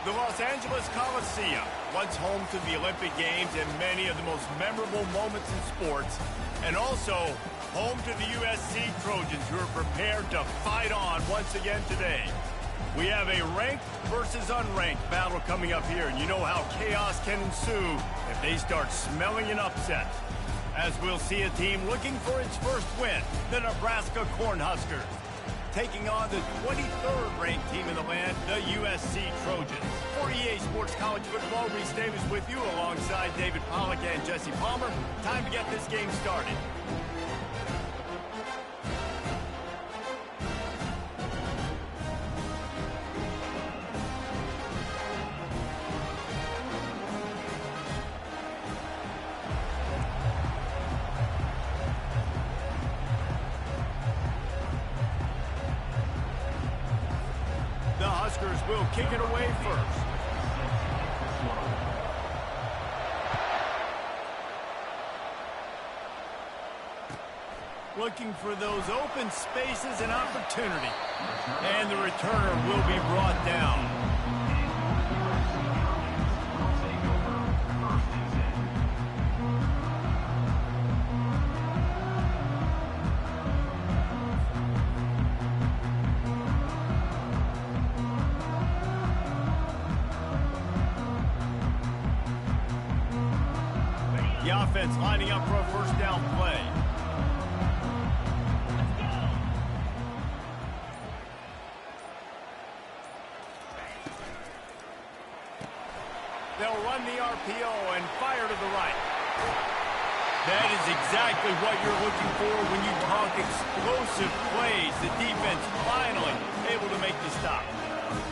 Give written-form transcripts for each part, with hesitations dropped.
The Los Angeles Coliseum, once home to the Olympic Games and many of the most memorable moments in sports, and also home to the USC Trojans, who are prepared to fight on once again today. We have a ranked versus unranked battle coming up here, and you know how chaos can ensue if they start smelling an upset. As we'll see a team looking for its first win, the Nebraska Cornhuskers, taking on the 23rd ranked team in the land, the USC Trojans. For EA Sports College Football, Reese Davis with you alongside David Pollack and Jesse Palmer. Time to get this game started. Will kick it away first. Looking for those open spaces and opportunity. And the returner will be brought down. The offense lining up for a first down play. They'll run the RPO and fire to the right. That is exactly what you're looking for when you talk explosive plays. The defense finally able to make the stop.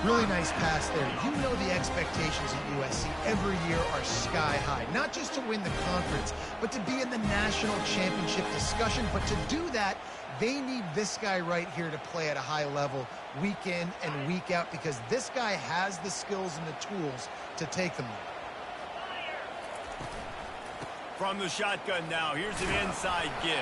Really nice pass there. You know the expectations at USC every year are sky high. Not just to win the conference, but to be in the national championship discussion. But to do that, they need this guy right here to play at a high level week in and week out, because this guy has the skills and the tools to take them there. From the shotgun now, here's an inside give.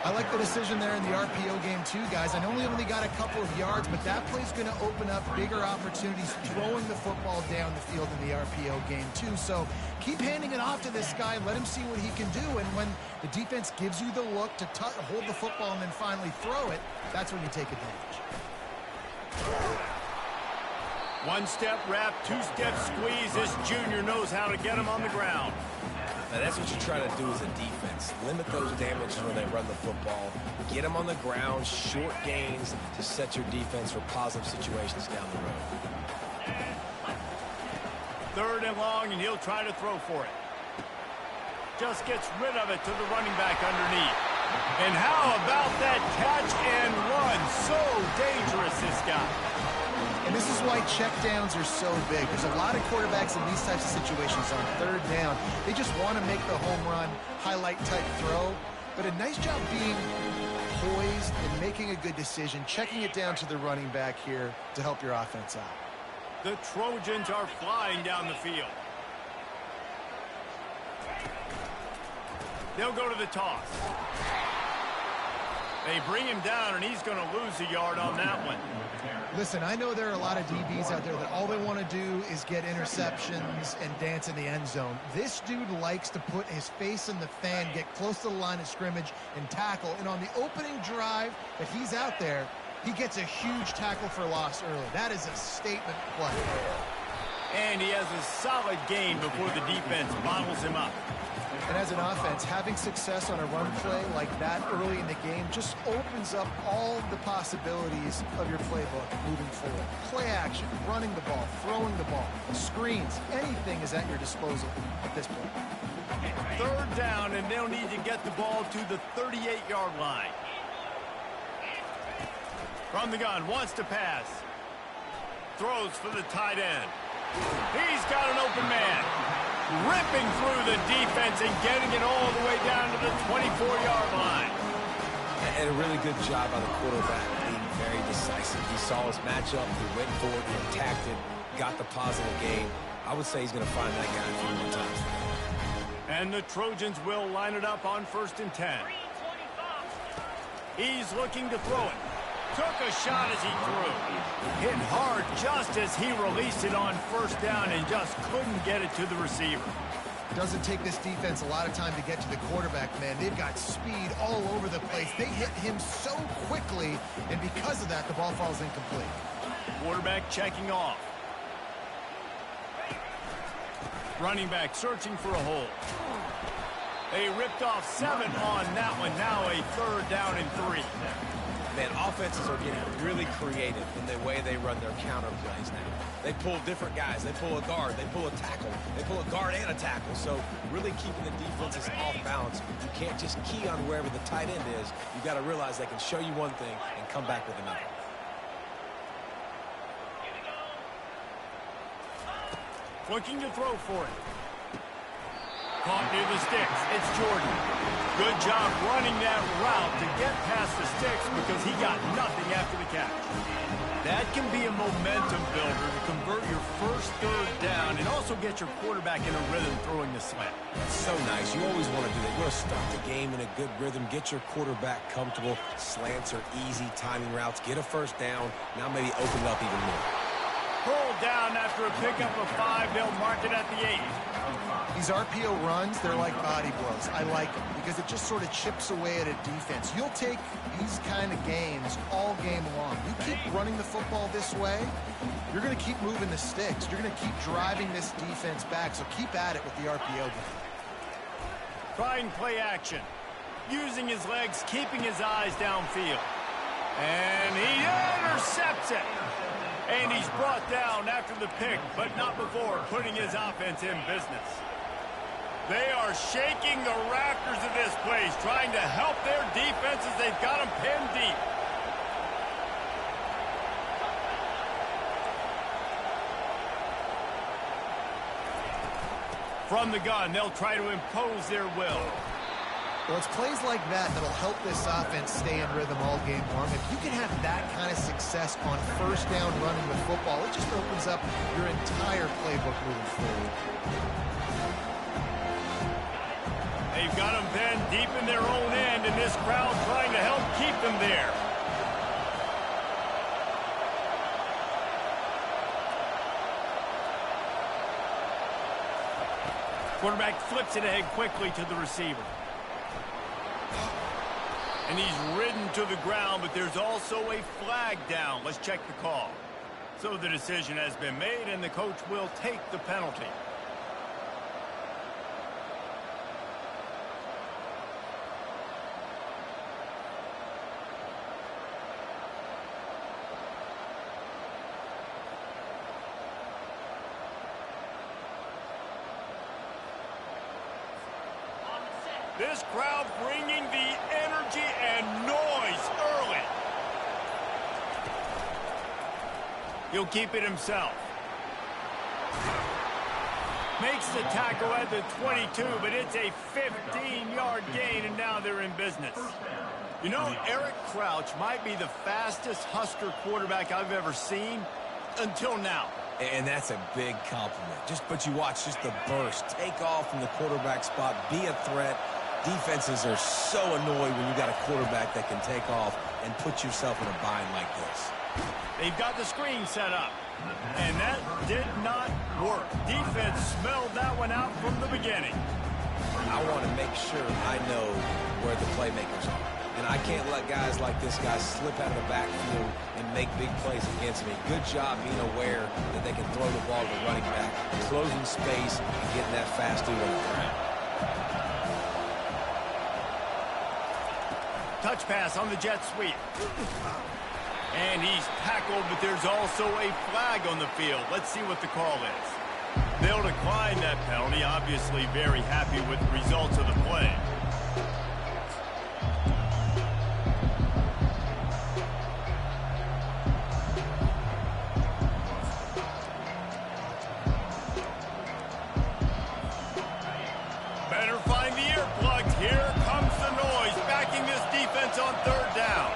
I like the decision there in the RPO game too, guys. I know we only got a couple of yards, but that play's going to open up bigger opportunities throwing the football down the field in the RPO game too. So keep handing it off to this guy. Let him see what he can do. And when the defense gives you the look to hold the football and then finally throw it, that's when you take advantage. One-step wrap, two-step squeeze. This junior knows how to get him on the ground. Now that's what you try to do as a defense. Limit those damages when they run the football. Get them on the ground, short gains to set your defense for positive situations down the road. Third and long, and he'll try to throw for it. Just gets rid of it to the running back underneath. And how about that catch and run? So dangerous, this guy. And this is why checkdowns are so big. There's a lot of quarterbacks in these types of situations on third down. They just want to make the home run, highlight-type throw. But a nice job being poised and making a good decision, checking it down to the running back here to help your offense out. The Trojans are flying down the field. They'll go to the toss. They bring him down, and he's going to lose a yard on that one. Listen, I know there are a lot of DBs out there that all they want to do is get interceptions and dance in the end zone. This dude likes to put his face in the fan, get close to the line of scrimmage, and tackle. And on the opening drive that he's out there, he gets a huge tackle for loss early. That is a statement play. And he has a solid gain before the defense bottles him up. And as an offense, having success on a run play like that early in the game just opens up all the possibilities of your playbook moving forward. Play action, running the ball, throwing the ball, screens, anything is at your disposal at this point. Third down, and they'll need to get the ball to the 38-yard line. From the gun, wants to pass. Throws for the tight end. He's got an open man. Ripping through the defense and getting it all the way down to the 24-yard line. And a really good job by the quarterback, being very decisive. He saw his matchup, he went for it, he attacked it, got the positive gain. I would say he's going to find that guy a few more times. And the Trojans will line it up on 1st and 10. He's looking to throw it. Took a shot as he threw. Hit hard just as he released it on first down and just couldn't get it to the receiver. Doesn't take this defense a lot of time to get to the quarterback, man. They've got speed all over the place. They hit him so quickly, and because of that, the ball falls incomplete. Quarterback checking off. Running back searching for a hole. They ripped off 7 on that one. Now a 3rd down and 3. Man, offenses are getting really creative in the way they run their counter plays now. They pull different guys. They pull a guard. They pull a tackle. They pull a guard and a tackle. So really keeping the defenses off balance. You can't just key on wherever the tight end is. You got to realize they can show you one thing and come back with another. Looking to throw for it. Caught near the sticks. It's Jordan. Good job running that route to get past the sticks because he got nothing after the catch. That can be a momentum builder to convert your first 3rd down and also get your quarterback in a rhythm throwing the slant. It's so nice. You always want to do that. You want to start the game in a good rhythm, get your quarterback comfortable. Slants are easy, timing routes, get a first down. Now maybe open it up even more. Pulled down after a pickup of 5. They'll mark it at the 8. These RPO runs, they're like body blows. I like them because it just sort of chips away at a defense. You'll take these kind of games all game long. You keep running the football this way, you're going to keep moving the sticks. You're going to keep driving this defense back, so keep at it with the RPO game. Trying play action. Using his legs, keeping his eyes downfield. And he intercepts it. And he's brought down after the pick, but not before putting his offense in business. They are shaking the rafters of this place, trying to help their defenses. They've got them pinned deep. From the gun, they'll try to impose their will. Well, it's plays like that that'll help this offense stay in rhythm all game long. If you can have that kind of success on first down running the football, it just opens up your entire playbook moving forward. They've got them pinned deep in their own end, and this crowd trying to help keep them there. Quarterback flips it ahead quickly to the receiver. And he's ridden to the ground, but there's also a flag down. Let's check the call. So the decision has been made, and the coach will take the penalty. This crowd bringing the energy and noise early. He'll keep it himself. Makes the tackle at the 22, but it's a 15-yard gain, and now they're in business. You know, Eric Crouch might be the fastest Husker quarterback I've ever seen until now. And that's a big compliment. But you watch just the burst, take off from the quarterback spot, be a threat. Defenses are so annoyed when you got a quarterback that can take off and put yourself in a bind like this. They've got the screen set up, and that did not work. Defense smelled that one out from the beginning. I want to make sure I know where the playmakers are. And I can't let guys like this guy slip out of the backfield and make big plays against me. Good job being aware that they can throw the ball to the running back, closing space, and getting that fast dude on the ground. Touch pass on the jet sweep. And he's tackled, but there's also a flag on the field. Let's see what the call is. They'll decline that penalty, obviously very happy with the results of the play. Better find the earplugs. Here comes the noise, backing this defense on 3rd down.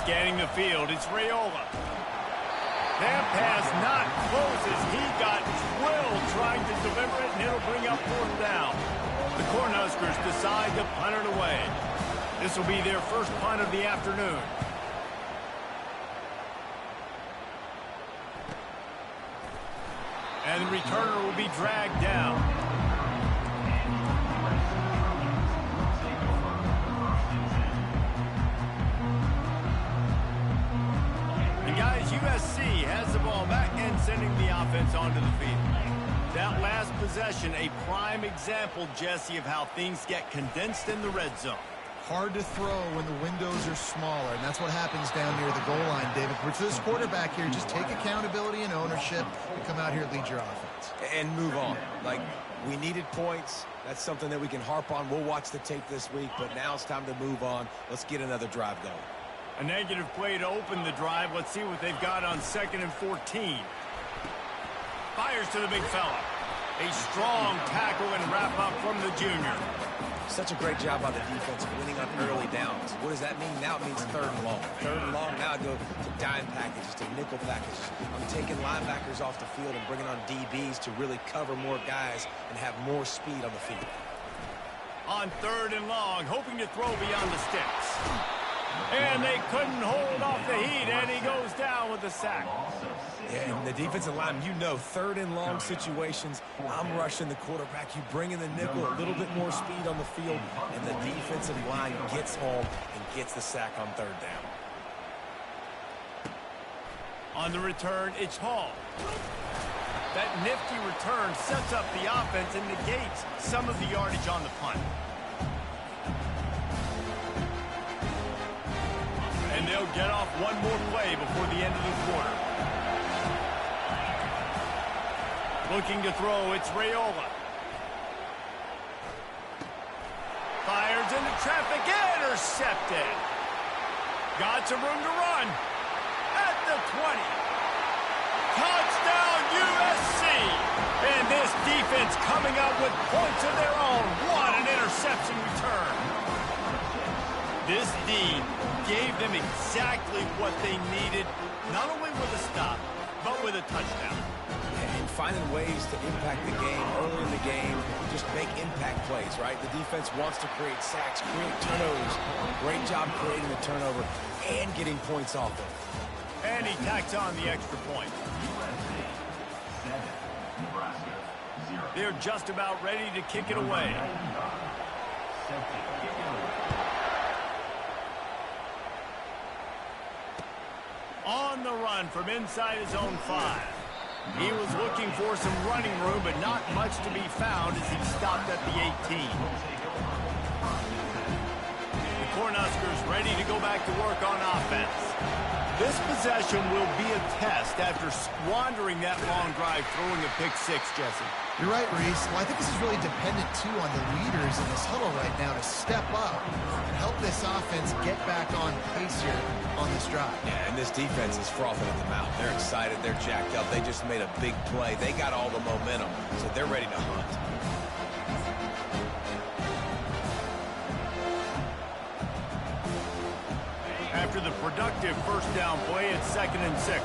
Scanning the field, it's Raiola. That pass not closes. He got drilled trying to deliver it, and it'll bring up 4th down. The Cornhuskers decide to punt it away. This will be their first punt of the afternoon. And the returner will be dragged down. And guys, USC has the ball back and sending the offense onto the field. That last possession, a prime example, Jesse, of how things get condensed in the red zone. Hard to throw when the windows are smaller, and that's what happens down near the goal line, David. But for this quarterback here, just take accountability and ownership and come out here and lead your offense. And move on. Like, we needed points. That's something that we can harp on. We'll watch the tape this week, but now it's time to move on. Let's get another drive going. A negative play to open the drive. Let's see what they've got on 2nd and 14. Fires to the big fella. A strong tackle and wrap up from the junior. Such a great job by the defense winning on early downs. What does that mean? Now it means 3rd and long. 3rd and long, now I go to dime packages, to nickel packages. I'm taking linebackers off the field and bringing on DBs to really cover more guys and have more speed on the field. On 3rd and long, hoping to throw beyond the sticks. And they couldn't hold off the heat, and he goes down with a sack. Yeah, and the defensive line, you know, 3rd and long situations, I'm rushing the quarterback. You bring in the nickel, a little bit more speed on the field, and the defensive line gets home and gets the sack on 3rd down. On the return, it's Hall. That nifty return sets up the offense and negates some of the yardage on the punt. And they'll get off one more play before the end of the quarter. Looking to throw, it's Raiola. Fires into traffic, intercepted. Got some room to run. At the 20. Touchdown USC. And this defense coming up with points of their own. What an interception return. This D gave them exactly what they needed, not only with a stop, but with a touchdown. And finding ways to impact the game early in the game, just make impact plays, right? The defense wants to create sacks, create turnovers. Great job creating the turnover and getting points off it. And he tacks on the extra point. They're just about ready to kick it away. On the run from inside his own 5. He was looking for some running room, but not much to be found as he stopped at the 18. The Cornhuskers ready to go back to work on offense. This possession will be a test after squandering that long drive, throwing a pick 6, Jesse. You're right, Reese. Well, I think this is really dependent, too, on the leaders in this huddle right now to step up and help this offense get back on pace here on this drive. Yeah, and this defense is frothing at the mouth. They're excited. They're jacked up. They just made a big play. They got all the momentum, so they're ready to hunt. After the productive first down play, it's 2nd and 6.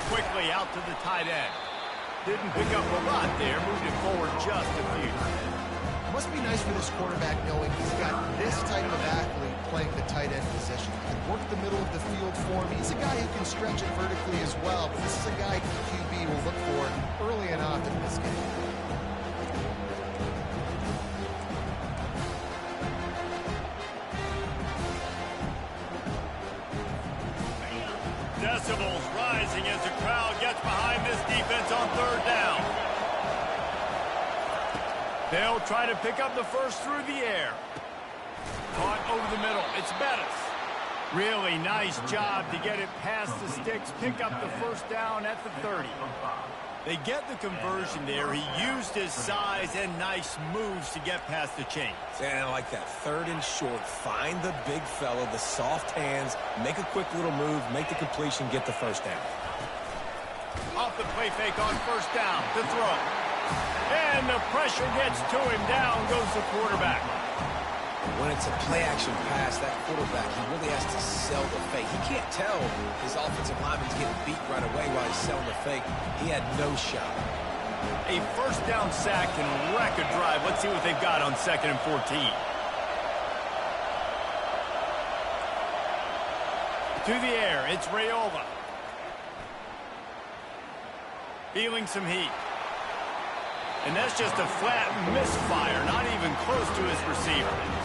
Quickly out to the tight end. Didn't pick up a lot there, moved it forward just a few. It must be nice for this quarterback knowing he's got this type of athlete playing the tight end position. He can work the middle of the field for him. He's a guy who can stretch it vertically as well, but this is a guy QB will look for early and often in this game. Decibels rising as the crowd gets behind this defense on 3rd down. They'll try to pick up the first through the air. Caught over the middle. It's Bettis. Really nice job to get it past the sticks, pick up the first down at the 30. They get the conversion there. He used his size and nice moves to get past the chains. And I like that. 3rd and short. Find the big fella, the soft hands, make a quick little move, make the completion, get the first down. Off the play fake on 1st down to throw. And the pressure gets to him. Down goes the quarterback. When it's a play-action pass, that quarterback, he really has to sell the fake. He can't tell his offensive lineman's getting beat right away while he's selling the fake. He had no shot. A first down sack can wreck a drive. Let's see what they've got on 2nd and 14. To the air, it's Raiola. Feeling some heat. And that's just a flat misfire, not even close to his receiver.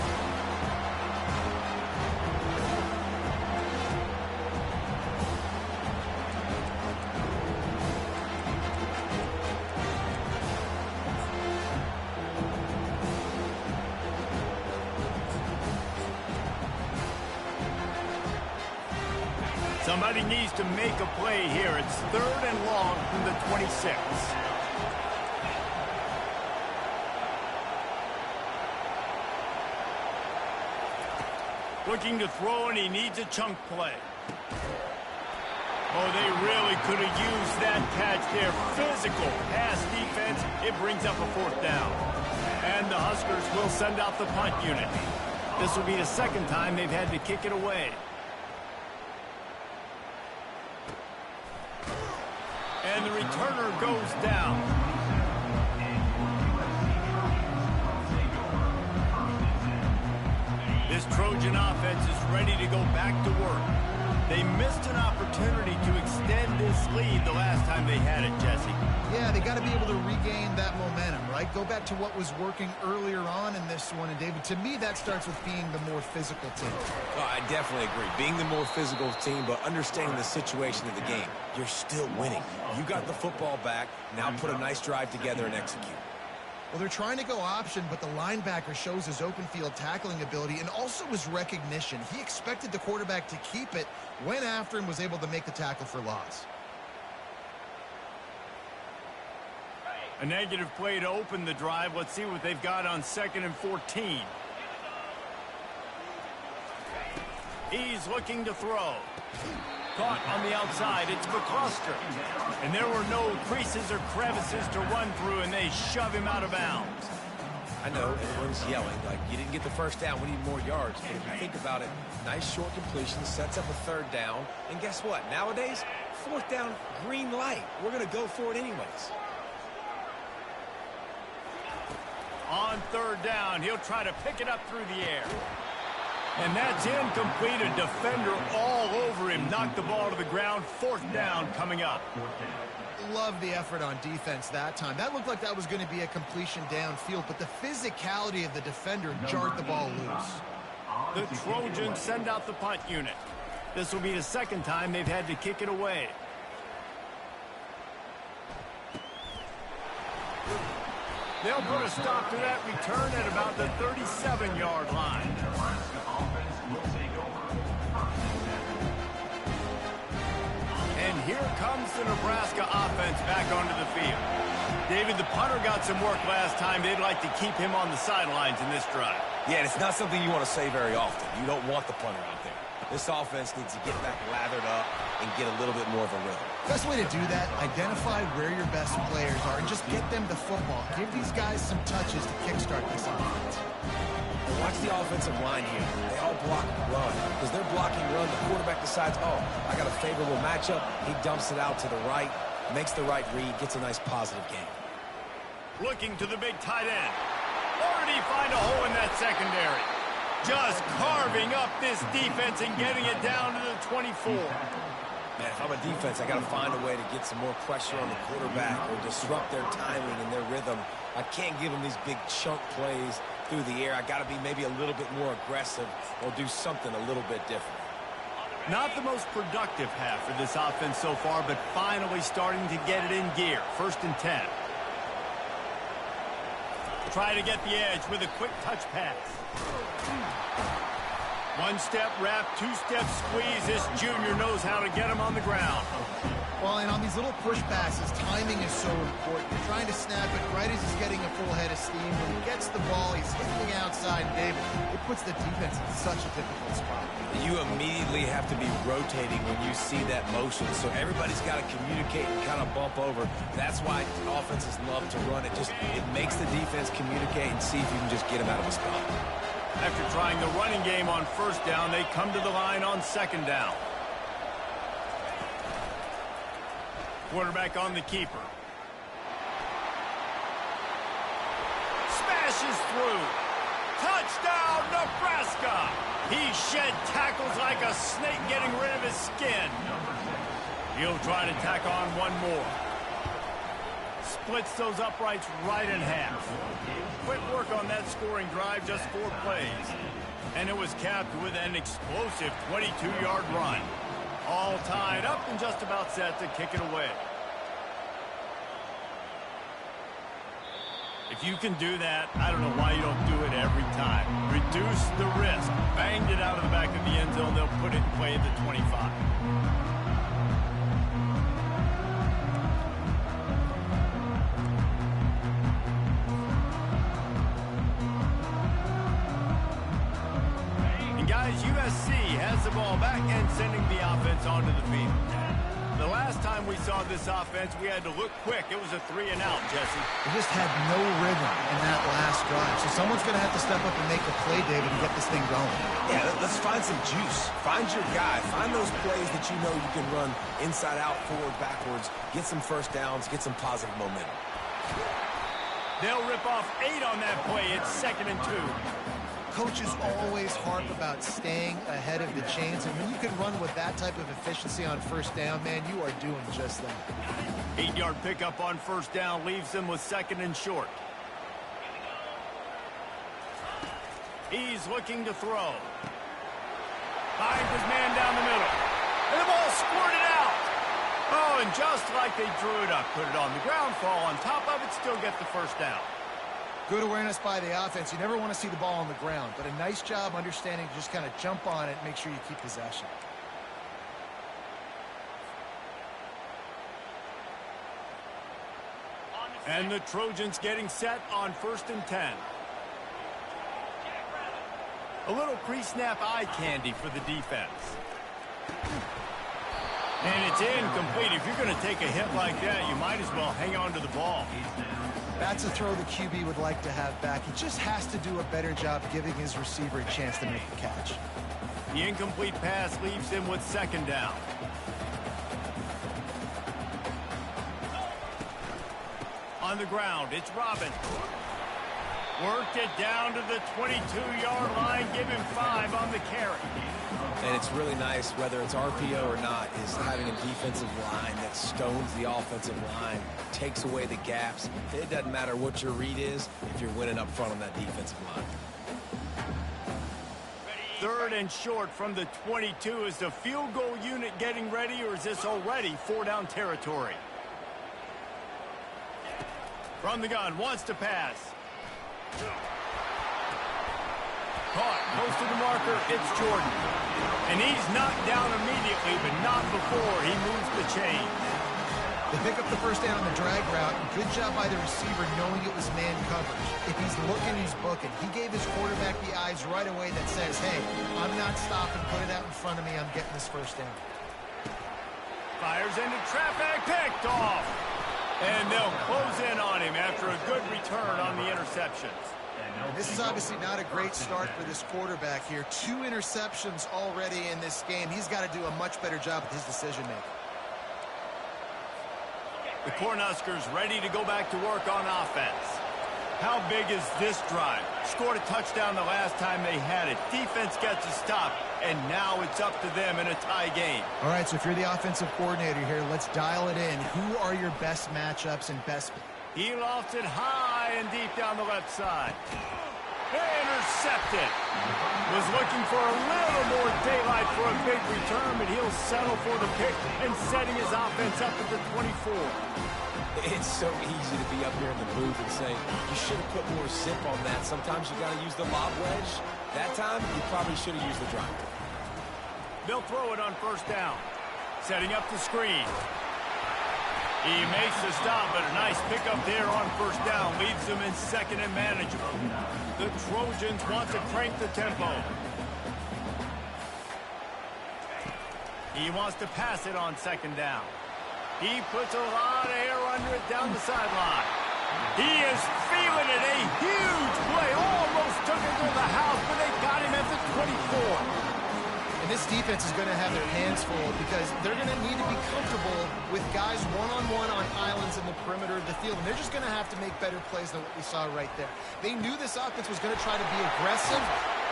Somebody needs to make a play here. It's 3rd and long from the 26. Looking to throw, and he needs a chunk play. Oh, they really could have used that catch there. Physical pass defense. It brings up a 4th down. And the Huskers will send out the punt unit. This will be the 2nd time they've had to kick it away. And the returner goes down. This Trojan offense is ready to go back to work. They missed an opportunity to extend this lead the last time they had it, Jesse. Yeah, they got to be able to regain that momentum, right? Go back to what was working earlier on in this one. And, David, to me, that starts with being the more physical team. Oh, I definitely agree. Being the more physical team, but understanding the situation of the game. You're still winning. You got the football back. Now put a nice drive together and execute. Well, they're trying to go option, but the linebacker shows his open field tackling ability and also his recognition. He expected the quarterback to keep it, went after him, was able to make the tackle for loss. A negative play to open the drive. Let's see what they've got on 2nd and 14. He's looking to throw. Caught on the outside. It's McCluster. And there were no creases or crevices to run through, and they shove him out of bounds. I know everyone's yelling, like, you didn't get the 1st down, we need more yards. But if you think about it, nice short completion, sets up a 3rd down. And guess what? Nowadays, 4th down, green light. We're going to go for it anyways. On 3rd down, he'll try to pick it up through the air. And that's incomplete. A defender all over him. Knocked the ball to the ground. 4th down coming up. Love the effort on defense that time. That looked like that was going to be a completion downfield, but the physicality of the defender jarred the ball loose. The Trojans send out the punt unit. This will be the 2nd time they've had to kick it away. They'll put a stop to that return at about the 37-yard line. And here comes the Nebraska offense back onto the field. David, the punter got some work last time. They'd like to keep him on the sidelines in this drive. Yeah, and it's not something you want to say very often. You don't want the punter out there. This offense needs to get back lathered up and get a little bit more of a rhythm. Best way to do that, identify where your best players are and just get them the football. Give these guys some touches to kickstart this offense. And watch the offensive line here. They all block run. Because they're blocking run, the quarterback decides, oh, I got a favorable matchup. He dumps it out to the right, makes the right read, gets a nice positive game. Looking to the big tight end. Or did he find a hole in that secondary? Just carving up this defense and getting it down to the 24. Man, if I'm a defense, I got to find a way to get some more pressure on the quarterback or disrupt their timing and their rhythm. I can't give them these big chunk plays through the air. I got to be maybe a little bit more aggressive or do something a little bit different. Not the most productive half for this offense so far, but finally starting to get it in gear. 1st and 10. Try to get the edge with a quick touch pass. 1-step wrap, 2-step squeeze. This junior knows how to get him on the ground. Well, and on these little push passes, timing is so important. You're trying to snap it right as he's getting a full head of steam. When he gets the ball, he's hitting the outside. David, it puts the defense in such a difficult spot. You immediately have to be rotating when you see that motion. So everybody's got to communicate and kind of bump over. That's why offenses love to run it. It makes the defense communicate and see if you can just get him out of a spot. After trying the running game on 1st down, they come to the line on 2nd down. Quarterback on the keeper. Smashes through. Touchdown, Nebraska. He shed tackles like a snake getting rid of his skin. He'll try to tack on one more. Splits those uprights right in half. Quick work on that scoring drive, just 4 plays. And it was capped with an explosive 22-yard run. All tied up and just about set to kick it away. If you can do that, I don't know why you don't do it every time. Reduce the risk. Banged it out of the back of the end zone. They'll put it in play at the 25. And guys, USC has the ball back and sending the offense onto the field. The last time we saw this offense, we had to look quick. It was a 3-and-out, Jesse. They just had no rhythm in that last drive. So someone's going to have to step up and make the play, David, and get this thing going. Yeah, let's find some juice. Find your guy. Find those plays that you know you can run inside out, forward, backwards. Get some first downs. Get some positive momentum. They'll rip off 8 on that play. It's 2nd and 2. Coaches always harp about staying ahead of the chains, and when you can run with that type of efficiency on first down, man, you are doing just that. 8-yard pickup on first down leaves them with 2nd and short. He's looking to throw. Finds his man down the middle. And the ball squirted out. Oh, and just like they drew it up, put it on the ground, fall on top of it, still get the first down. Good awareness by the offense. You never want to see the ball on the ground, but a nice job understanding to just kind of jump on it and make sure you keep possession. And the Trojans getting set on 1st and 10. A little pre-snap eye candy for the defense. And it's incomplete. If you're going to take a hit like that, you might as well hang on to the ball. That's a throw the QB would like to have back. He just has to do a better job giving his receiver a chance to make the catch. The incomplete pass leaves him with 2nd down. On the ground, it's Robin. Worked it down to the 22-yard line. Give him 5 on the carry. And it's really nice, whether it's RPO or not, is having a defensive line that stones the offensive line, takes away the gaps. It doesn't matter what your read is if you're winning up front on that defensive line. 3rd and short from the 22. Is the field goal unit getting ready, or is this already 4-down territory? From the gun, wants to pass. Caught, close to the marker, it's Jordan. And he's knocked down immediately, but not before he moves the chain. They pick up the first down on the drag route. Good job by the receiver knowing it was man coverage. If he's looking, he's booking. He gave his quarterback the eyes right away that says, hey, I'm not stopping. Put it out in front of me. I'm getting this first down. Fires into traffic, picked off. And they'll close in on him after a good return on the interceptions. And this is obviously not a great start for this quarterback here. 2 interceptions already in this game. He's got to do a much better job with his decision-making. The Cornhuskers ready to go back to work on offense. How big is this drive? Scored a touchdown the last time they had it. Defense gets a stop, and now it's up to them in a tie game. All right, so if you're the offensive coordinator here, let's dial it in. Who are your best matchups and best... He lofts it high and deep down the left side. Intercepted. Was looking for a little more daylight for a big return, but he'll settle for the pick and setting his offense up at the 24. It's so easy to be up here in the booth and say, you should have put more zip on that. Sometimes you got to use the lob wedge. That time, you probably should have used the drive. They'll throw it on first down. Setting up the screen. He makes the stop, but a nice pickup there on first down. Leaves them in 2nd and manageable. The Trojans want to crank the tempo. He wants to pass it on 2nd down. He puts a lot of air under it down the sideline. He is feeling it. A huge play. Almost took it to the house, but they got him at the 24. And this defense is going to have their hands full because they're going to need to be comfortable with guys one-on-one on islands in the perimeter of the field. And they're just going to have to make better plays than what we saw right there. They knew this offense was going to try to be aggressive,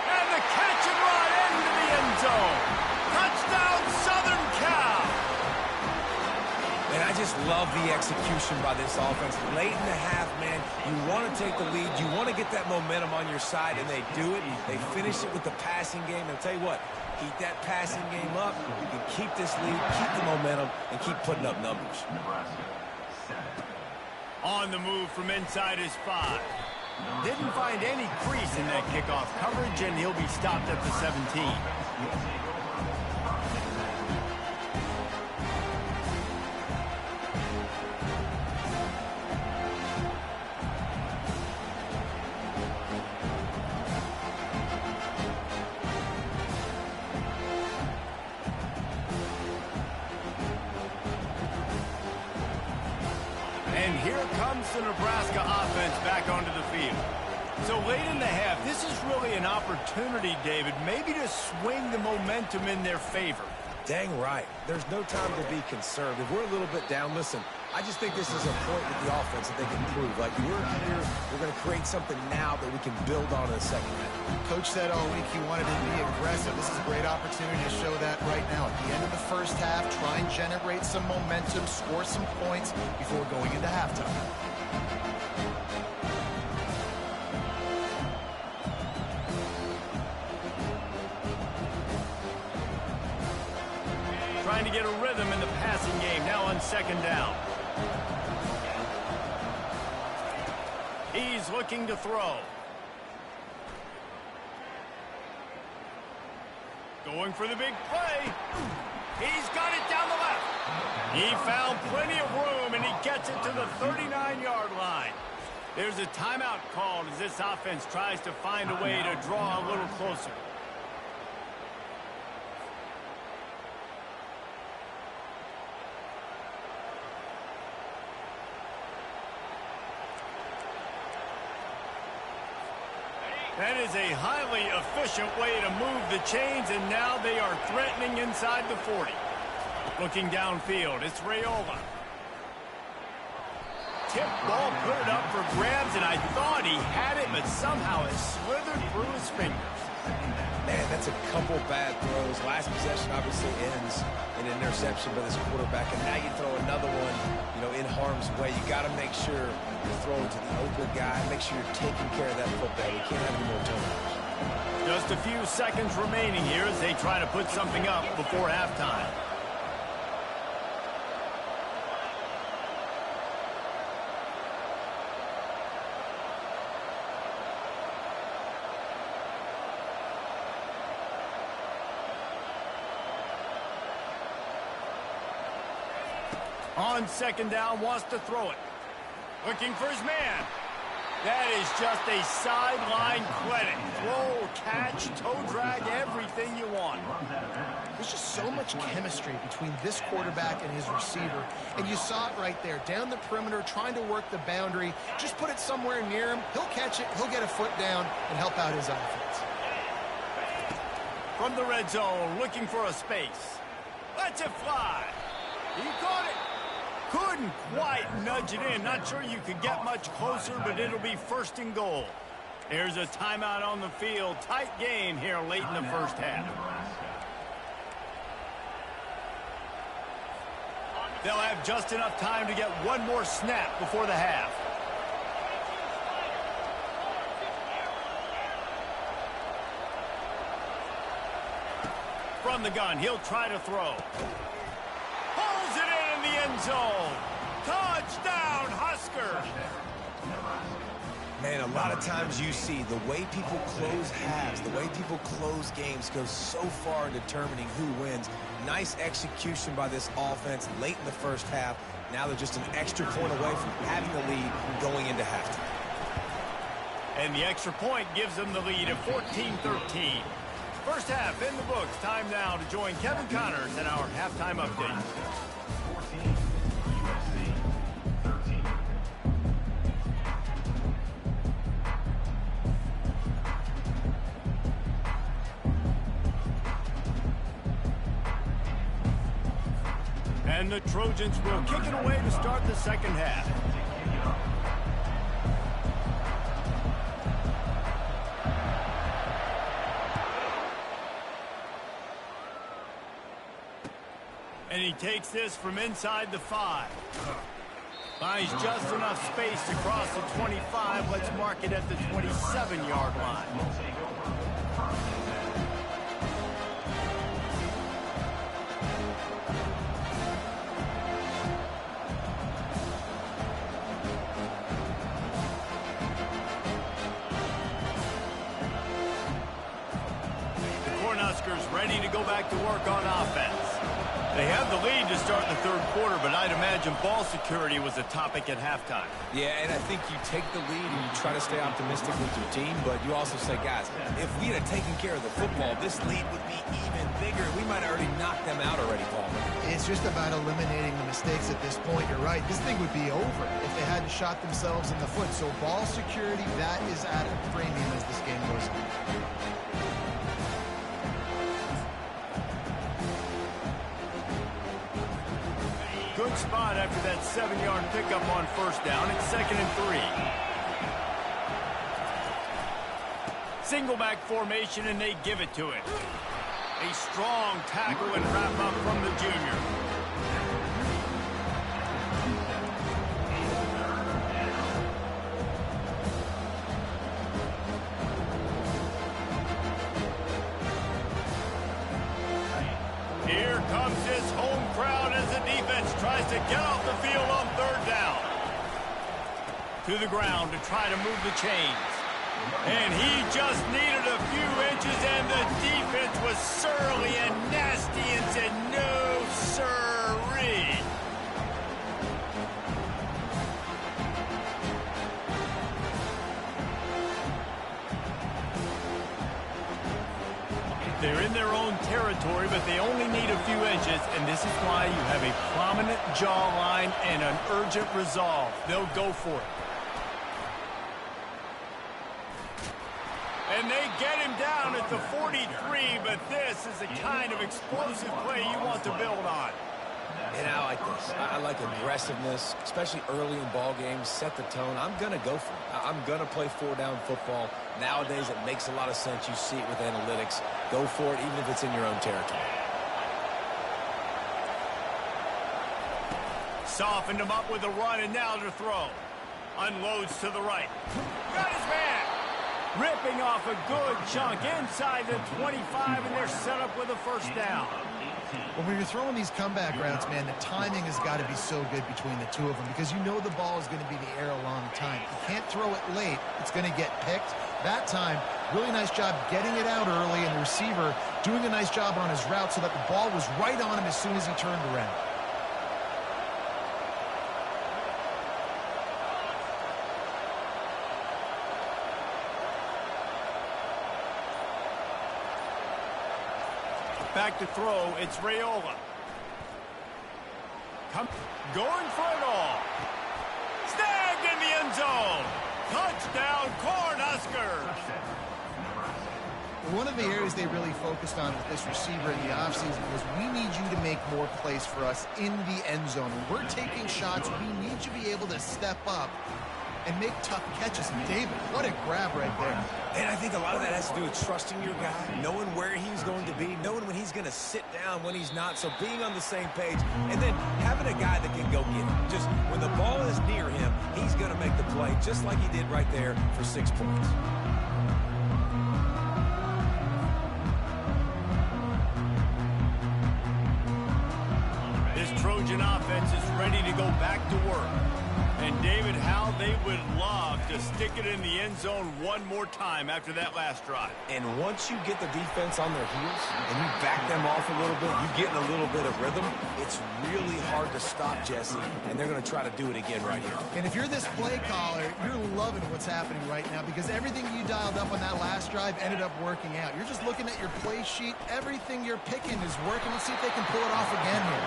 And the catch and run into the end zone. Touchdown, Southern Cal. And I just love the execution by this offense. Late in the half, man, you want to take the lead. You want to get that momentum on your side, and they do it. They finish it with the passing game. And I'll tell you what, keep that passing game up. You can keep this lead, keep the momentum, and keep putting up numbers. On the move from inside his 5. Didn't find any crease in that kickoff coverage, and he'll be stopped at the 17. And here comes the Nebraska offense back onto the field. So late in the half, this is really an opportunity, David, maybe to swing the momentum in their favor. Dang right. There's no time to be concerned. If we're a little bit down, listen, I just think this is a point with the offense that they can prove. Like, we're here, we're going to create something now that we can build on in the second half. Coach said all week he wanted to be aggressive. This is a great opportunity to show that right now. At the end of the first half, try and generate some momentum, score some points before going into halftime. Trying to get a rhythm in the passing game now on second down. He's looking to throw. Going for the big play. He's got it down the left. He found plenty of room, and he gets it to the 39-yard line. There's a timeout called as this offense tries to find a way to draw a little closer. That is a highly efficient way to move the chains, and now they are threatening inside the 40. Looking downfield, it's Raiola. Tip ball, put it up for grabs, and I thought he had it, but somehow it slithered through his fingers. Man, that's a couple bad throws. Last possession obviously ends in an interception by this quarterback, and now you throw another one, you know, in harm's way. You got to make sure you're throwing to the open guy. Make sure you're taking care of that football. We can't have any more turnovers. Just a few seconds remaining here as they try to put something up before halftime. On second down, wants to throw it. Looking for his man. That is just a sideline credit. Throw, catch, toe drag, everything you want. There's just so much chemistry between this quarterback and his receiver. And you saw it right there. Down the perimeter, trying to work the boundary. Just put it somewhere near him. He'll catch it. He'll get a foot down and help out his offense. From the red zone, looking for a space. Lets it fly. He caught it. Couldn't quite nudge it in. Not sure you could get much closer, but it'll be first and goal. There's a timeout on the field. Tight game here late in the first half. They'll have just enough time to get one more snap before the half. From the gun, he'll try to throw. Pulls it in the end zone. Touchdown, Huskers. Man, a lot of times you see the way people close halves, the way people close games goes so far in determining who wins. Nice execution by this offense late in the first half. Now they're just an extra point away from having the lead going into halftime. And the extra point gives them the lead at 14-13. First half in the books. Time now to join Kevin Connors in our halftime update. 14, USC 13. And the Trojans will kick it away to start the second half. he takes this from inside the 5. Finds just enough space to cross the 25. Let's mark it at the 27-yard line. Ready to go back to work on offense. They have the lead to start the third quarter, but I'd imagine ball security was a topic at halftime. Yeah, and I think you take the lead and you try to stay optimistic with your team, but you also say, guys, if we had taken care of the football, this lead would be even bigger. We might have already knocked them out already, Paul. It's just about eliminating the mistakes at this point. You're right. This thing would be over if they hadn't shot themselves in the foot. So ball security, that is at a premium as this game goes on. Good spot after that 7-yard pickup on first down. It's 2nd and 3. Single back formation, and they give it to it. A strong tackle and wrap up from the junior. Here comes his home crowd as the defense tries to get off the field on 3rd down. To the ground to try to move the chains. And he just needed a few inches, and the defense was surly and nasty and said, no, sirree. They're in their own territory, but they only need a few inches, and this is why you have a prominent jawline and an urgent resolve. They'll go for it. And they get him down at the 43, but this is the kind of explosive play you want to build on. And I like this. I like aggressiveness, especially early in ball games. Set the tone. I'm going to go for it. I'm going to play 4-down football. Nowadays, it makes a lot of sense. You see it with analytics. Go for it, even if it's in your own territory. Softened him up with a run, and now to throw. Unloads to the right. Got his man. Ripping off a good chunk inside the 25, and they're set up with a first down. Well, when you're throwing these comeback routes, man, the timing has got to be so good between the two of them because you know the ball is going to be in the air a long time. You can't throw it late. It's going to get picked. That time, really nice job getting it out early, and the receiver doing a nice job on his route so that the ball was right on him as soon as he turned around. Back to throw, it's Raiola. Going for it all. Snagged in the end zone. Touchdown, Cornhuskers. One of the areas they really focused on with this receiver in the offseason was we need you to make more plays for us in the end zone. When we're taking shots, we need you to be able to step up and make tough catches. And David, what a grab right there. And I think a lot of that has to do with trusting your guy, knowing where he's going to be, knowing when he's going to sit down, when he's not. So being on the same page, and then having a guy that can go get it. Just when the ball is near him, he's going to make the play, just like he did right there for 6 points. This Trojan offense is ready to go back to work. And David, how they would love to stick it in the end zone one more time after that last drive. And once you get the defense on their heels and you back them off a little bit, you get in a little bit of rhythm, it's really hard to stop, Jesse, and they're going to try to do it again right here. And if you're this play caller, you're loving what's happening right now because everything you dialed up on that last drive ended up working out. You're just looking at your play sheet. Everything you're picking is working. Let's see if they can pull it off again here.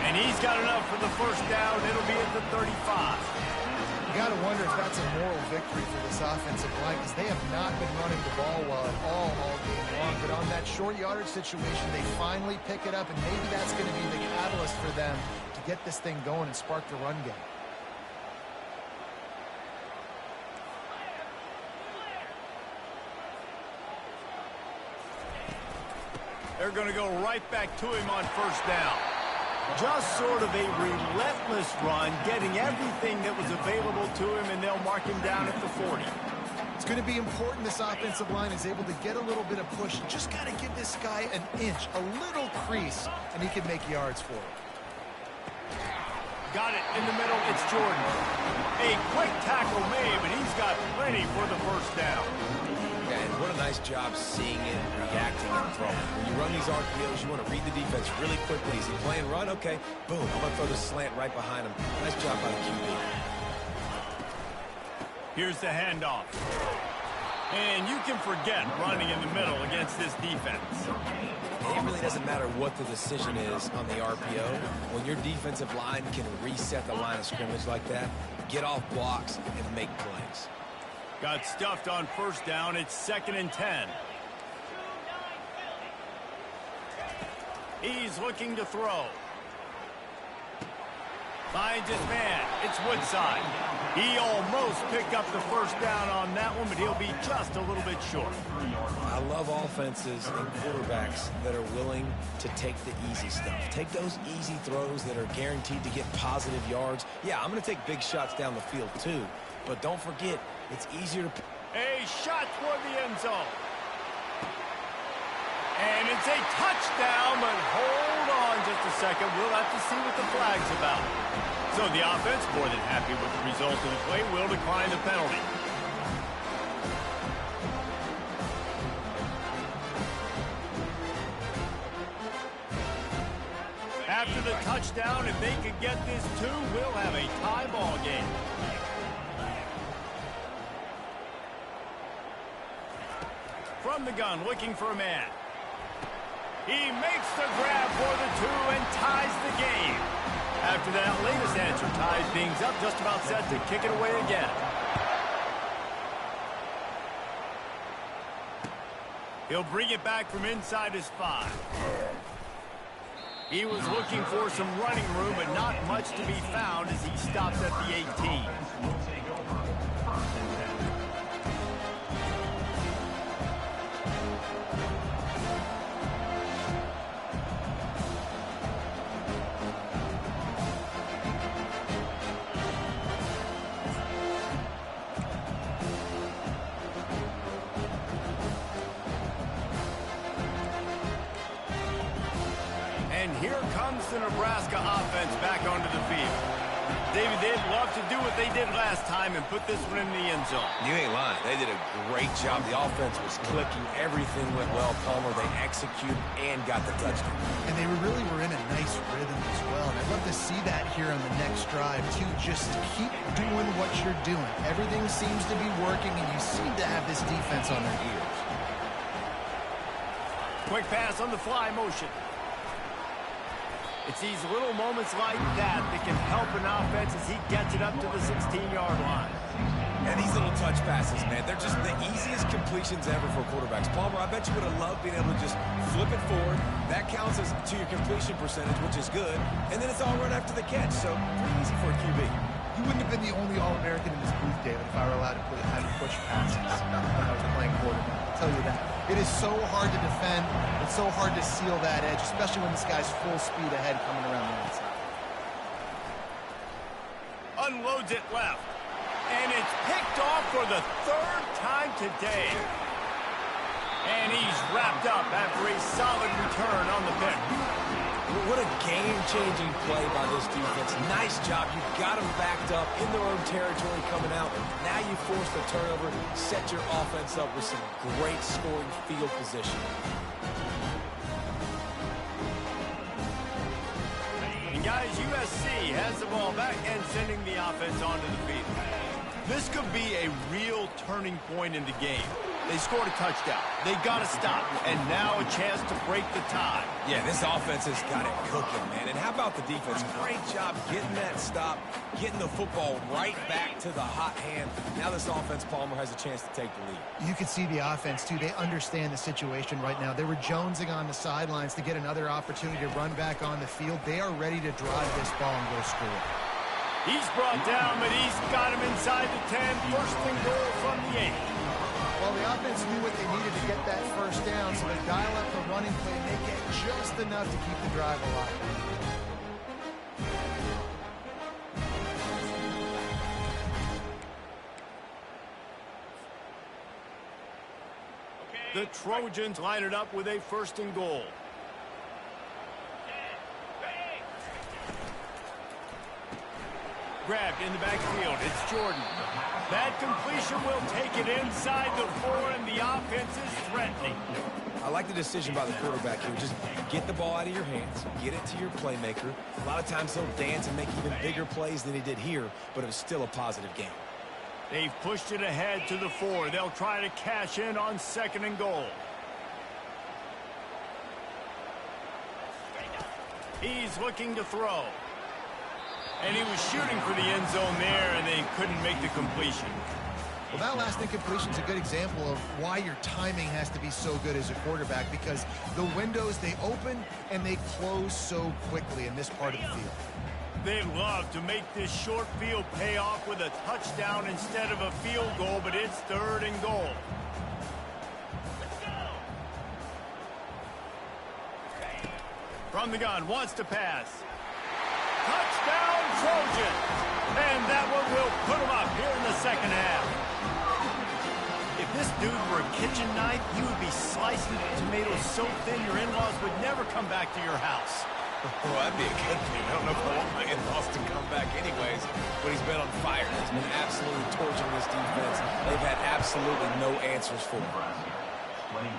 And he's got enough for the first down. It'll be at the 35. You got to wonder if that's a moral victory for this offensive line because they have not been running the ball well at all game long. But on that short yardage situation, they finally pick it up, and maybe that's going to be the catalyst for them to get this thing going and spark the run game. They're going to go right back to him on first down. Just sort of a relentless run, getting everything that was available to him, and they'll mark him down at the 40. It's going to be important this offensive line is able to get a little bit of push. Just got to give this guy an inch, a little crease, and he can make yards for it. Got it in the middle. It's Jordan. A quick tackle made, but he's got plenty for the first down. Yeah, and what a nice job seeing it, reacting, and throwing. When you run these RPOs, you want to read the defense really quickly. Is he playing run? Okay, boom. I'm going to throw the slant right behind him. Nice job by the QB. Here's the handoff. And you can forget running in the middle against this defense. It really doesn't matter what the decision is on the RPO. When your defensive line can reset the line of scrimmage like that, get off blocks and make plays. Got stuffed on first down. It's 2nd and 10. He's looking to throw. Finds his man. It's Woodside. He almost picked up the first down on that one, but he'll be just a little bit short. I love offenses and quarterbacks that are willing to take the easy stuff. Take those easy throws that are guaranteed to get positive yards. Yeah, I'm going to take big shots down the field too, but don't forget, it's easier to... A shot toward the end zone. And it's a touchdown, but hold on just a second. We'll have to see what the flag's about. So the offense, more than happy with the result of the play, will decline the penalty. After the touchdown, if they could get this too, we'll have a tie ball game. From the gun, looking for a man. He makes the grab for the 2 and ties the game. After that latest answer ties things up, just about set to kick it away again. He'll bring it back from inside his 5. He was looking for some running room, but not much to be found as he stops at the 18. And here comes the Nebraska offense back onto the field. David, they'd love to do what they did last time and put this one in the end zone. You ain't lying. They did a great job. The offense was clicking. Everything went well. Palmer, they executed and got the touchdown. And they really were in a nice rhythm as well. And I'd love to see that here on the next drive, too. Just keep doing what you're doing. Everything seems to be working, and you seem to have this defense on their ears. Quick pass on the fly motion. It's these little moments like that that can help an offense as he gets it up to the 16-yard line. And these little touch passes, man, they're just the easiest completions ever for quarterbacks. Palmer, I bet you would have loved being able to just flip it forward. That counts as to your completion percentage, which is good. And then it's all right after the catch, so pretty easy for a QB. You wouldn't have been the only All-American in this booth, David, if I were allowed to push passes when I was playing quarterback. I'll tell you that. It is so hard to defend. It's so hard to seal that edge, especially when this guy's full speed ahead coming around the outside. Unloads it left. And it's picked off for the 3rd time today. And he's wrapped up after a solid return on the pick. What a game-changing play by this defense. Nice job. You got them backed up in their own territory coming out. Now you force the turnover, set your offense up with some great scoring field position. And guys, USC has the ball back and sending the offense onto the field. This could be a real turning point in the game. They scored a touchdown. They got to stop. And now a chance to break the tie. Yeah, this offense has got it cooking, man. And how about the defense? Great job getting that stop, getting the football right back to the hot hand. Now this offense, Palmer, has a chance to take the lead. You can see the offense, too. They understand the situation right now. They were jonesing on the sidelines to get another opportunity to run back on the field. They are ready to drive this ball and go score. He's brought down, but he's got him inside the 10. First and goal from the 8. Well, the offense knew what they needed to get that first down, so they dial up the running play and they get just enough to keep the drive alive. The Trojans line it up with a 1st and goal. Grabbed in the backfield. It's Jordan. That completion will take it inside the 4, and the offense is threatening. I like the decision by the quarterback here. Just get the ball out of your hands, get it to your playmaker. A lot of times he'll dance and make even bigger plays than he did here, but it was still a positive game. They've pushed it ahead to the 4. They'll try to cash in on 2nd and goal. He's looking to throw. And he was shooting for the end zone there, and they couldn't make the completion. Well, that last incompletion is a good example of why your timing has to be so good as a quarterback, because the windows, they open and they close so quickly in this part of the field. They love to make this short field pay off with a touchdown instead of a field goal, but it's 3rd and goal. From the gun, wants to pass. Touchdown, Trojan! And that one will put him up here in the 2nd half. If this dude were a kitchen knife, you would be slicing tomatoes so thin your in-laws would never come back to your house. Well, that'd be a good thing. I don't know if I want my in-laws to come back anyways, but he's been on fire. He's been absolutely torching this defense. They've had absolutely no answers for him. Nebraska, 21.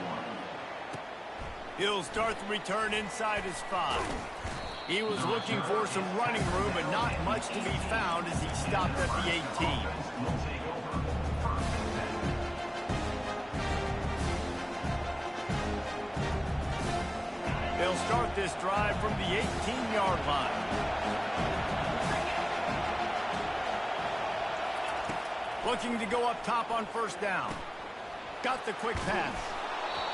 He'll start the return inside his 5. He was looking for some running room, but not much to be found as he stopped at the 18. Will take over 1st and 10. They'll start this drive from the 18-yard line. Looking to go up top on 1st down. Got the quick pass.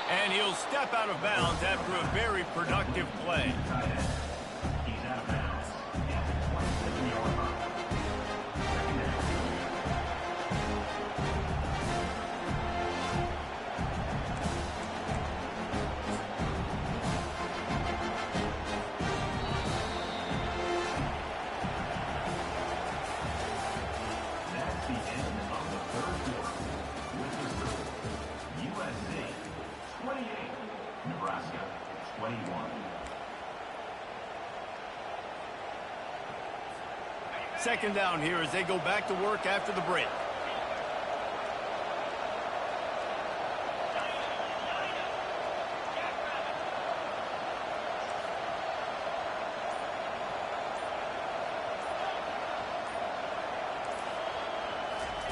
And he'll step out of bounds after a very productive play. Tight end. He's out of bounds at the 27-yard line. 2nd down. That's the end of the 3rd quarter. With the score, USC 28, Nebraska 21. Second down here as they go back to work after the break.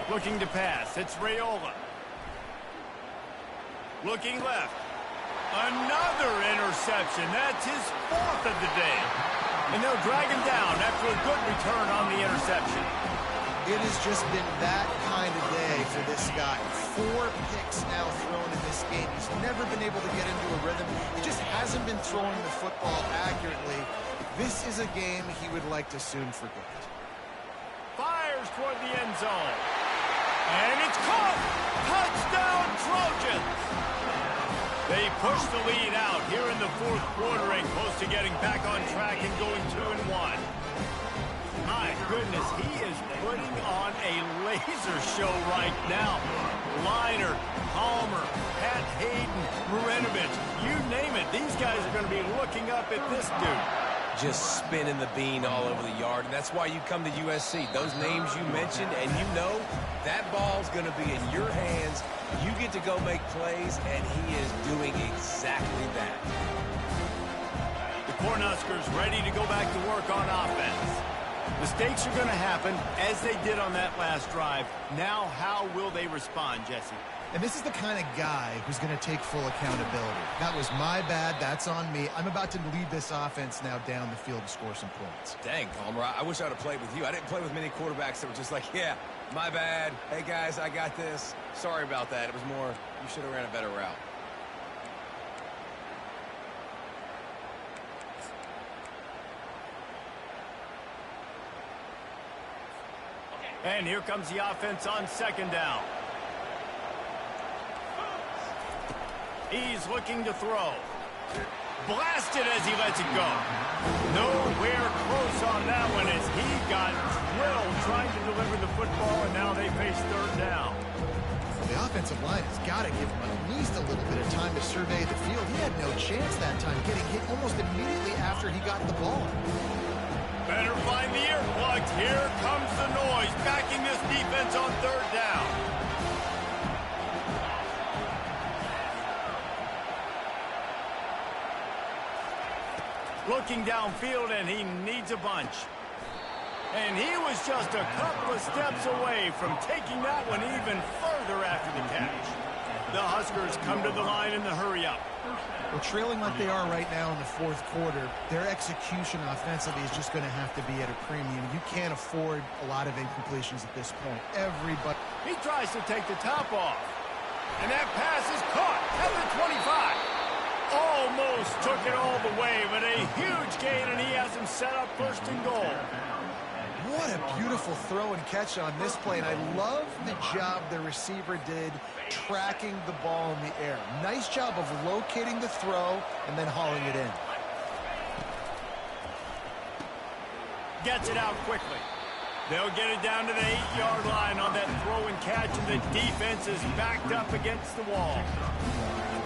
Looking to pass. It's Raiola. Looking left. Another interception. That's his 4th of the day. And they'll drag him down after a good return on the interception. It has just been that kind of day for this guy. 4 picks now thrown in this game. He's never been able to get into a rhythm. He just hasn't been throwing the football accurately. This is a game he would like to soon forget. Fires toward the end zone. And it's caught! Touchdown, Trojans! They push the lead out here in the 4th quarter and close to getting back on track and going 2-1. My goodness, he is putting on a laser show right now. Liner, Palmer, Pat Hayden, Marinovich, you name it. These guys are going to be looking up at this dude. Just spinning the bean all over the yard, and that's why you come to USC. Those names you mentioned, and you know that ball's going to be in your hands. You get to go make plays, and he is doing exactly that. The Cornhuskers ready to go back to work on offense. Mistakes are going to happen, as they did on that last drive. Now, how will they respond, Jesse? And this is the kind of guy who's going to take full accountability. That was my bad. That's on me. I'm about to lead this offense now down the field to score some points. Dang, Palmer, I wish I would have played with you. I didn't play with many quarterbacks that were just like, yeah, my bad. Hey, guys, I got this. Sorry about that. It was more, you should have ran a better route. And here comes the offense on 2nd down. He's looking to throw. Blasted as he lets it go. Nowhere close on that one as he got drilled trying to deliver the football, and now they face 3rd down. The offensive line has got to give him at least a little bit of time to survey the field. He had no chance that time, getting hit almost immediately after he got the ball. Better find the earplugs. Here comes the noise, backing this defense on third down. Looking downfield, and he needs a bunch. And he was just a couple of steps away from taking that one even further after the catch. The Huskers come to the line in the hurry-up. Well, trailing like they are right now in the fourth quarter, their execution offensively is just going to have to be at a premium. You can't afford a lot of incompletions at this point. Everybody. He tries to take the top off. And that pass is caught at the 25. Almost took it all the way, but a huge gain, and he has him set up first and goal. What a beautiful throw and catch on this play, and I love the job the receiver did tracking the ball in the air. Nice job of locating the throw and then hauling it in. Gets it out quickly. They'll get it down to the 8-yard line on that throw and catch, and the defense is backed up against the wall.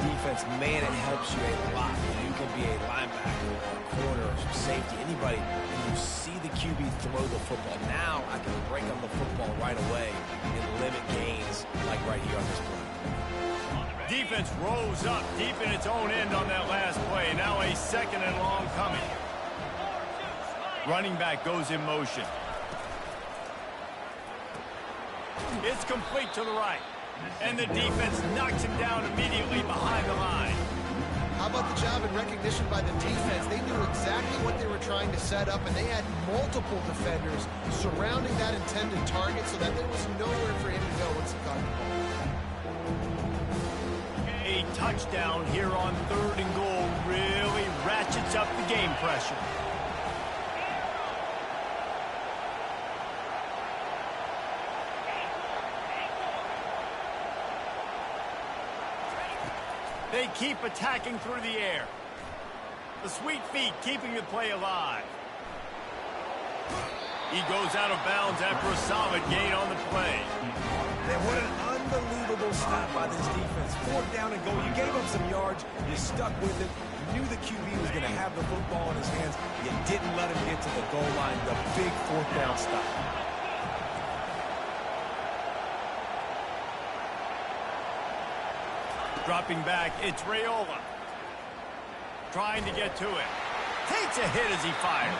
Defense, man, it helps you a lot. You can be a linebacker or a corner or safety, anybody. You see the QB throw the football. Now I can break on the football right away and limit gains like right here on this play. Defense rose up deep in its own end on that last play. Now a second and long coming. Running back goes in motion. It's complete to the right. And the defense knocks him down immediately behind the line. How about the job and recognition by the defense? They knew exactly what they were trying to set up, and they had multiple defenders surrounding that intended target so that there was nowhere for him to go once he got the ball. A touchdown here on third and goal really ratchets up the game pressure. They keep attacking through the air. The sweet feet keeping the play alive. He goes out of bounds after a solid gain on the play. Man, what an unbelievable stop by this defense. Fourth down and goal. You gave up some yards. You stuck with it. You knew the QB was going to have the football in his hands. You didn't let him get to the goal line. The big fourth down stop. Dropping back, it's Raiola. Trying to get to it. Takes a hit as he fires.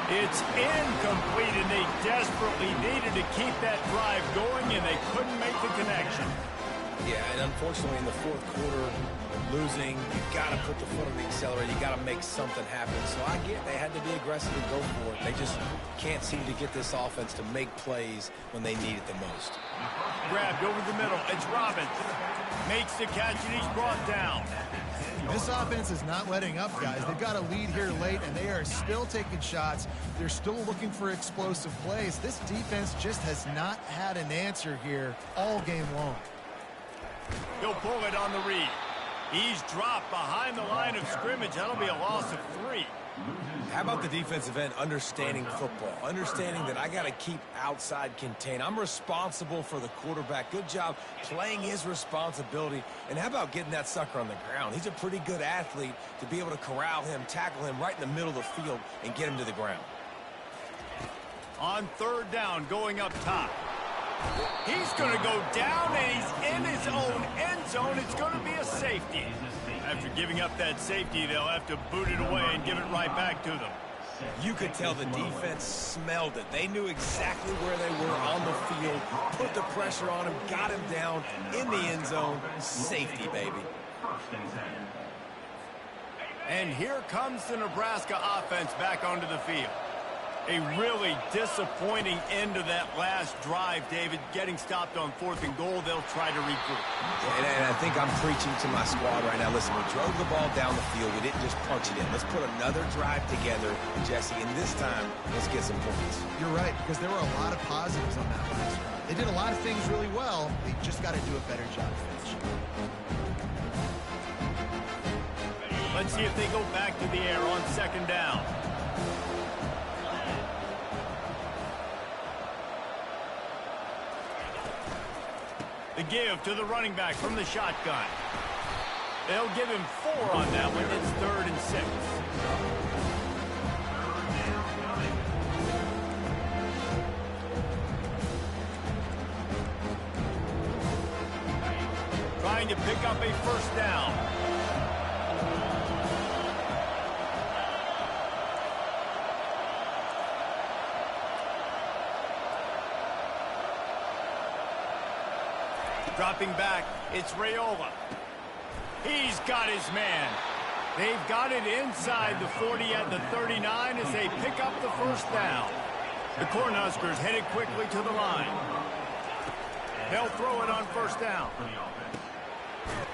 It's incomplete, and they desperately needed to keep that drive going, and they couldn't make the connection. Yeah, and unfortunately in the fourth quarter, losing, you've got to put the foot on the accelerator. You got to make something happen. So I get they had to be aggressive and go for it. They just can't seem to get this offense to make plays when they need it the most. Grabbed over the middle. It's Robbins. Makes the catch, and he's brought down. This offense is not letting up, guys. They've got a lead here late, and they are still taking shots. They're still looking for explosive plays. This defense just has not had an answer here all game long. He'll pull it on the read. He's dropped behind the line of scrimmage. That'll be a loss of 3. How about the defensive end understanding football, understanding that I got to keep outside contain. I'm responsible for the quarterback. Good job playing his responsibility. And how about getting that sucker on the ground? He's a pretty good athlete to be able to corral him, tackle him right in the middle of the field, and get him to the ground. On third down, going up top. He's going to go down, and he's in his own end zone. It's going to be a safety. After giving up that safety, they'll have to boot it away and give it right back to them. You could tell the defense smelled it. They knew exactly where they were on the field, put the pressure on him, got him down in the end zone. Safety, baby. And here comes the Nebraska offense back onto the field. A really disappointing end to that last drive, David. Getting stopped on fourth and goal, they'll try to regroup. And I think I'm preaching to my squad right now. Listen, we drove the ball down the field. We didn't just punch it in. Let's put another drive together, Jesse, and this time, let's get some points. You're right, because there were a lot of positives on that last drive. They did a lot of things really well. They just got to do a better job finishing. Let's see if they go back to the air on second down. The give to the running back from the shotgun. They'll give him 4 on that one. It's 3rd and 6. Trying to pick up a 1st down. Dropping back, it's Raiola. He's got his man. They've got it inside the 40 at the 39 as they pick up the 1st down. The Cornhuskers headed quickly to the line. They'll throw it on 1st down.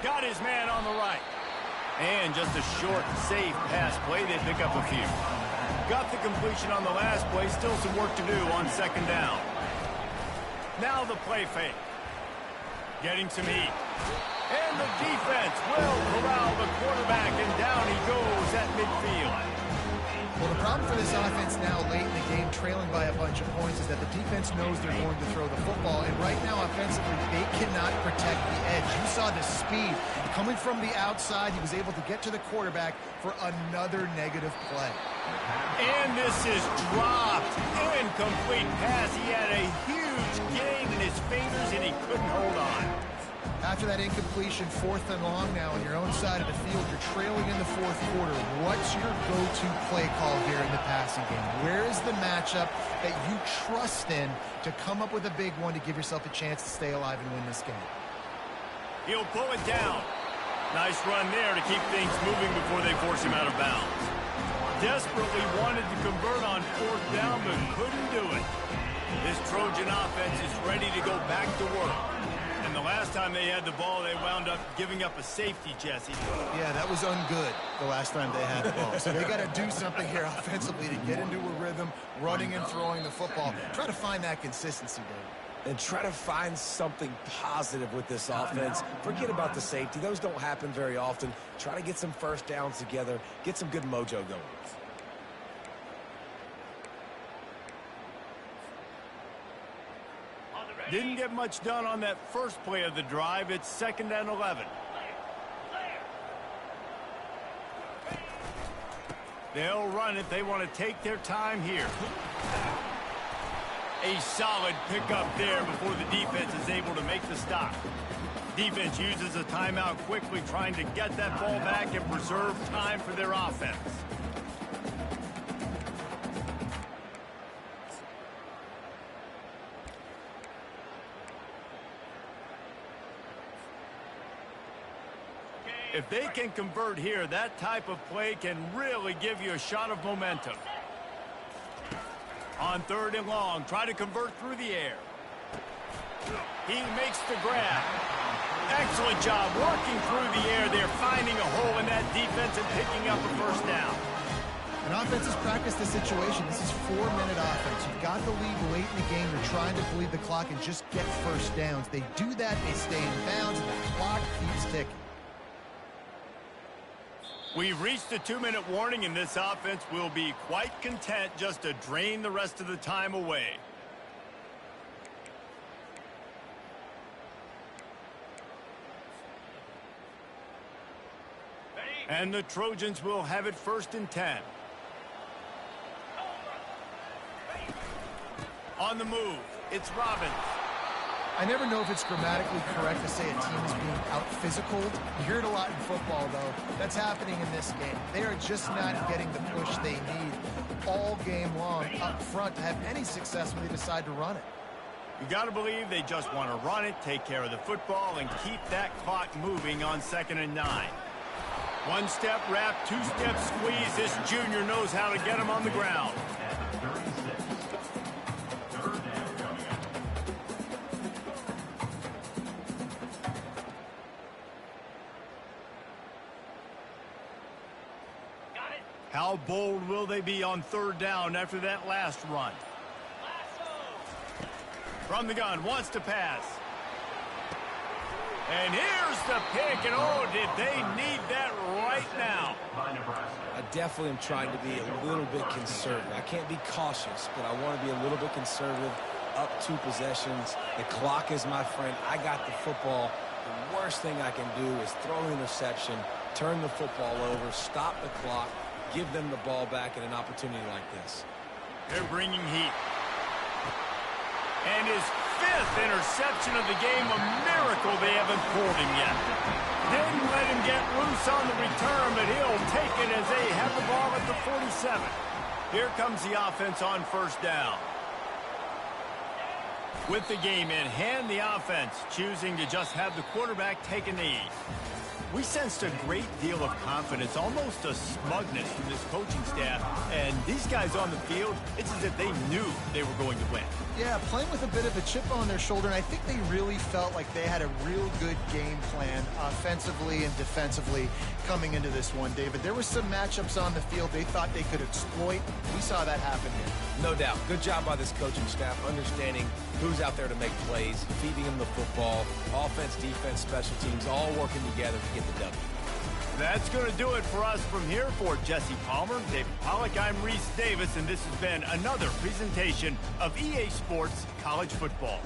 Got his man on the right. And just a short, safe pass play. They pick up a few. Got the completion on the last play. Still some work to do on 2nd down. Now the play fake. Getting some heat. And the defense will corral the quarterback, and down he goes at midfield. Well, the problem for this offense now late in the game, trailing by a bunch of points, is that the defense knows they're going to throw the football. And right now, offensively, they cannot protect the edge. You saw the speed. Coming from the outside, he was able to get to the quarterback for another negative play. And this is dropped. Incomplete pass. He had a huge gain in his fingers, and he couldn't hold on. After that incompletion, 4th and long now on your own side of the field, you're trailing in the 4th quarter. What's your go-to play call here in the passing game? Where is the matchup that you trust in to come up with a big one to give yourself a chance to stay alive and win this game? He'll pull it down. Nice run there to keep things moving before they force him out of bounds. Desperately wanted to convert on 4th down, but couldn't do it. This Trojan offense is ready to go back to work. And the last time they had the ball, they wound up giving up a safety, Jesse. Yeah, that was ungood the last time they had the ball. So they got to do something here offensively to get into a rhythm, running and throwing the football. Try to find that consistency, Dave. And try to find something positive with this offense. Forget about the safety. Those don't happen very often. Try to get some 1st downs together. Get some good mojo going. Didn't get much done on that first play of the drive. It's 2nd and 11. They'll run it. They want to take their time here. A solid pickup there before the defense is able to make the stop. Defense uses a timeout quickly, trying to get that ball back and preserve time for their offense. If they can convert here, that type of play can really give you a shot of momentum. On 3rd and long, try to convert through the air. He makes the grab. Excellent job working through the air. They're finding a hole in that defense and picking up a 1st down. An offense has practiced the situation. This is 4-minute offense. You've got the lead late in the game. You're trying to bleed the clock and just get 1st downs. They do that, they stay in bounds, and the clock keeps ticking. We've reached the 2-minute warning, and this offense will be quite content just to drain the rest of the time away. And the Trojans will have it 1st and 10. On the move, it's Robbins. I never know if it's grammatically correct to say a team is being out-physicaled. You hear it a lot in football, though. That's happening in this game. They are just not getting the push they need all game long up front to have any success when they decide to run it. You got to believe they just want to run it, take care of the football, and keep that clock moving on 2nd and 9. 1-step wrap, 2-step squeeze. This junior knows how to get him on the ground. How bold will they be on 3rd down after that last run? From the gun, wants to pass. And here's the pick, and oh, did they need that right now. I definitely am trying to be a little bit conservative. I can't be cautious, but I want to be a little bit conservative. Up 2 possessions. The clock is my friend. I got the football. the worst thing I can do is throw an interception, turn the football over, stop the clock, give them the ball back in an opportunity like this. They're bringing heat. And his 5th interception of the game, a miracle they haven't pulled him yet. Didn't let him get loose on the return, but he'll take it as they have the ball at the 47. Here comes the offense on first down. With the game in hand, the offense choosing to just have the quarterback take a knee. We sensed a great deal of confidence, almost a smugness from this coaching staff. And these guys on the field, it's as if they knew they were going to win. Yeah, playing with a bit of a chip on their shoulder, and I think they really felt like they had a real good game plan offensively and defensively coming into this one, David. There were some matchups on the field they thought they could exploit. We saw that happen here. No doubt. Good job by this coaching staff, understanding who's out there to make plays, feeding them the football, offense, defense, special teams, all working together to get the W. That's going to do it for us from here. For Jesse Palmer, David Pollack, I'm Reese Davis, and this has been another presentation of EA Sports College Football.